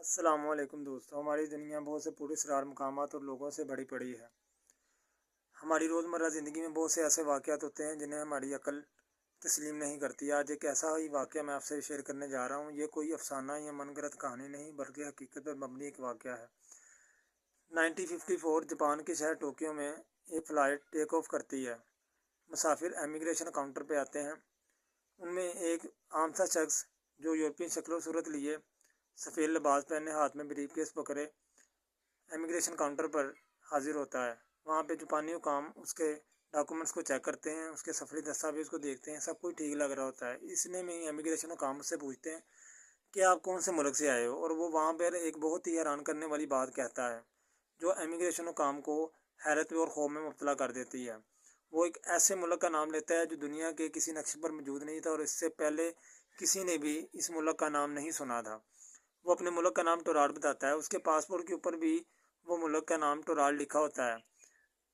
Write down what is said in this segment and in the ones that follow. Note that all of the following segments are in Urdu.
السلام علیکم دوستوں، ہماری دنیا بہت سے پراسرار مقامات اور لوگوں سے بھری پڑی ہے۔ ہماری روزمرہ زندگی میں بہت سے ایسے واقعات ہوتے ہیں جنہیں ہماری عقل تسلیم نہیں کرتی۔ آج ایک ایسا ہی واقعہ میں آپ سے شیئر کرنے جا رہا ہوں۔ یہ کوئی افسانہ یا من گھڑت کہانی نہیں بلکہ حقیقت پر مبنی ایک واقعہ ہے۔ 1954 جاپان کے شہر ٹوکیو میں ایک فلائٹ ٹیک آف کرتی ہے۔ مسافر امیگریشن کاؤنٹر پہ آتے ہیں۔ ان میں ایک عام سا شخص جو یورپین شکل و صورت لیے، سفید لباس پہنے، ہاتھ میں بریف کیس پکڑے، امیگریشن کاؤنٹر پر حاضر ہوتا ہے۔ وہاں پہ جاپانی حکام اس کے ڈاکومنٹس کو چیک کرتے ہیں، اس کے سفری دستاویز کو دیکھتے ہیں، سب کچھ ٹھیک لگ رہا ہوتا ہے۔ اس نے میں امیگریشن حکام سے پوچھتے ہیں کہ آپ کون سے ملک سے آئے ہو، اور وہ وہاں پر ایک بہت ہی حیران کرنے والی بات کہتا ہے جو امیگریشن حکام کو حیرت اور خوف میں مبتلا کر دیتی ہے۔ وہ ایک ایسے ملک کا نام لیتا ہے جو دنیا کے کسی نقشے پر موجود نہیں تھا، اور اس سے پہلے کسی نے بھی اس ملک کا نام نہیں سنا تھا۔ وہ اپنے ملک کا نام ٹوراڈ بتاتا ہے۔ اس کے پاسپورٹ کے اوپر بھی وہ ملک کا نام ٹوراڈ لکھا ہوتا ہے۔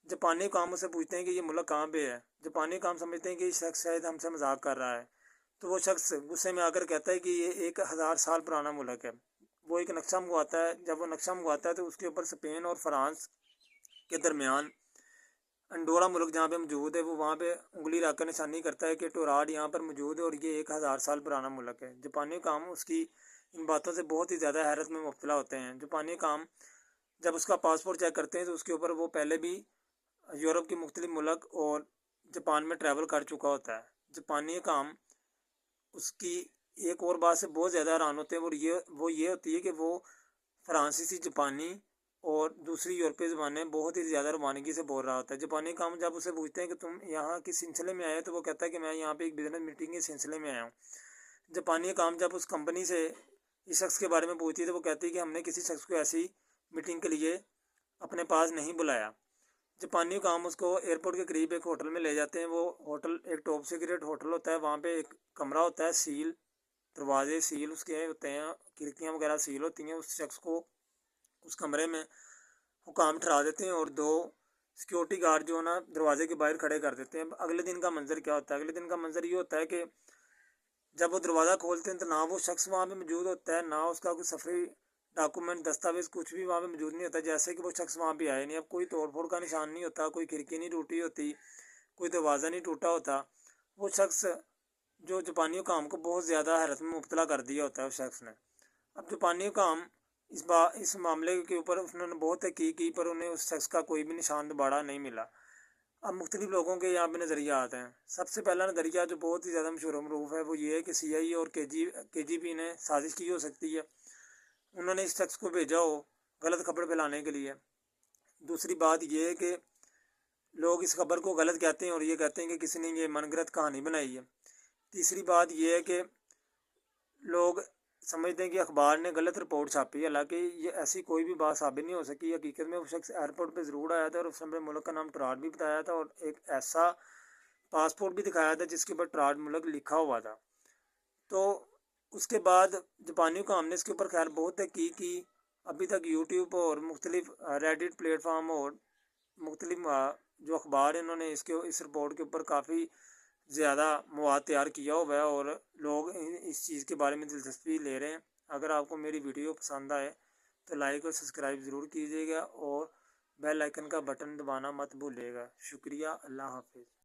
جاپانی حکام سے پوچھتے ہیں کہ یہ ملک کہاں پہ ہے۔ جاپانی حکام سمجھتے ہیں کہ یہ شخص شاید ہم سے مذاق کر رہا ہے، تو وہ شخص غصے میں آ کر کہتا ہے کہ یہ 1000 سال پرانا ملک ہے۔ وہ ایک نقشہ منگواتا ہے۔ جب وہ نقشہ منگواتا ہے تو اس کے اوپر اسپین اور فرانس کے درمیان انڈورا ملک جہاں پہ موجود ہے، وہ وہاں پہ انگلی رکھ کر نشانی کرتا ہے کہ ٹوراڈ یہاں پر موجود ہے اور یہ 1000 سال پرانا ملک ہے۔ جاپانی حکام اس کی ان باتوں سے بہت ہی زیادہ حیرت میں مبتلا ہوتے ہیں۔ جاپانی حکام جب اس کا پاسپورٹ چیک کرتے ہیں تو اس کے اوپر وہ پہلے بھی یورپ کے مختلف ملک اور جاپان میں ٹریول کر چکا ہوتا ہے۔ جاپانی حکام اس کی ایک اور بات سے بہت زیادہ حیران ہوتے ہیں، اور وہ یہ ہوتی ہے کہ وہ فرانسیسی، جاپانی اور دوسری یورپی زبانیں بہت ہی زیادہ روانگی سے بول رہا ہوتا ہے۔ جاپانی حکام جب اسے پوچھتے ہیں کہ تم یہاں کس سلسلے میں آئے، تو وہ کہتا ہے کہ میں یہاں پہ ایک بزنس میٹنگ کے سلسلے میں آیا ہوں۔ جاپانی حکام جب اس کمپنی سے اس شخص کے بارے میں پوچھتی ہے تو وہ کہتی ہے کہ ہم نے کسی شخص کو ایسی میٹنگ کے لیے اپنے پاس نہیں بلایا۔ جاپانی حکام اس کو ایئرپورٹ کے قریب ایک ہوٹل میں لے جاتے ہیں۔ وہ ہوٹل ایک ٹاپ سیکریٹ ہوٹل ہوتا ہے۔ وہاں پہ ایک کمرہ ہوتا ہے، سیل، دروازے سیل اس کے ہوتے ہیں، کھڑکیاں وغیرہ سیل ہوتی ہیں۔ اس شخص کو اس کمرے میں حکام ٹھہرا دیتے ہیں اور 2 سیکیورٹی گارڈ جو ہے نا دروازے کے باہر کھڑے کر دیتے ہیں۔ اگلے دن کا منظر کیا ہوتا ہے؟ اگلے دن کا منظر یہ ہوتا ہے کہ جب وہ دروازہ کھولتے ہیں تو نہ وہ شخص وہاں پہ موجود ہوتا ہے، نہ اس کا کوئی سفری ڈاکومنٹ، دستاویز، کچھ بھی وہاں پہ موجود نہیں ہوتا، جیسے کہ وہ شخص وہاں پہ آئے نہیں۔ اب کوئی توڑ پھوڑ کا نشان نہیں ہوتا، کوئی کھڑکی نہیں ٹوٹی ہوتی، کوئی دروازہ نہیں ٹوٹا ہوتا۔ وہ شخص جو جاپانی حکام کو بہت زیادہ حیرت میں مبتلا کر دیا ہوتا ہے اس شخص نے۔ اب جاپانی حکام اس معاملے کے اوپر انہوں نے بہت تحقیق کی، پر انہیں اس شخص کا کوئی بھی نشان دوبارہ نہیں ملا۔ اب مختلف لوگوں کے یہاں پہ نظریات ہیں۔ سب سے پہلا نظریہ جو بہت ہی زیادہ مشہور و معروف ہے وہ یہ ہے کہ CIA اور KGB نے سازش کی ہو سکتی ہے، انہوں نے اس شخص کو بھیجا ہو غلط خبر پھیلانے کے لیے۔ دوسری بات یہ ہے کہ لوگ اس خبر کو غلط کہتے ہیں اور یہ کہتے ہیں کہ کسی نے یہ من گھڑت کہانی بنائی ہے۔ تیسری بات یہ ہے کہ لوگ سمجھتے ہیں کہ اخبار نے غلط رپورٹ چھاپی ہے، حالانکہ یہ ایسی کوئی بھی بات ثابت نہیں ہو سکی۔ حقیقت میں وہ شخص ایئرپورٹ پہ ضرور آیا تھا اور اس نے ملک کا نام ٹوراڈ بھی بتایا تھا اور ایک ایسا پاسپورٹ بھی دکھایا تھا جس کے اوپر ٹوراڈ ملک لکھا ہوا تھا۔ تو اس کے بعد جاپانی حکام نے اس کے اوپر خیر بہت تحقیق کی۔ ابھی تک یوٹیوب اور مختلف ریڈٹ پلیٹ فارم اور مختلف جو اخبار ہیں انہوں نے اس رپورٹ کے اوپر کافی زیادہ مواد تیار کیا ہوا ہے اور لوگ اس چیز کے بارے میں دلچسپی لے رہے ہیں۔ اگر آپ کو میری ویڈیو پسند آئے تو لائک اور سبسکرائب ضرور کیجیے گا اور بیل آئیکن کا بٹن دبانا مت بھولیے گا۔ شکریہ، اللہ حافظ۔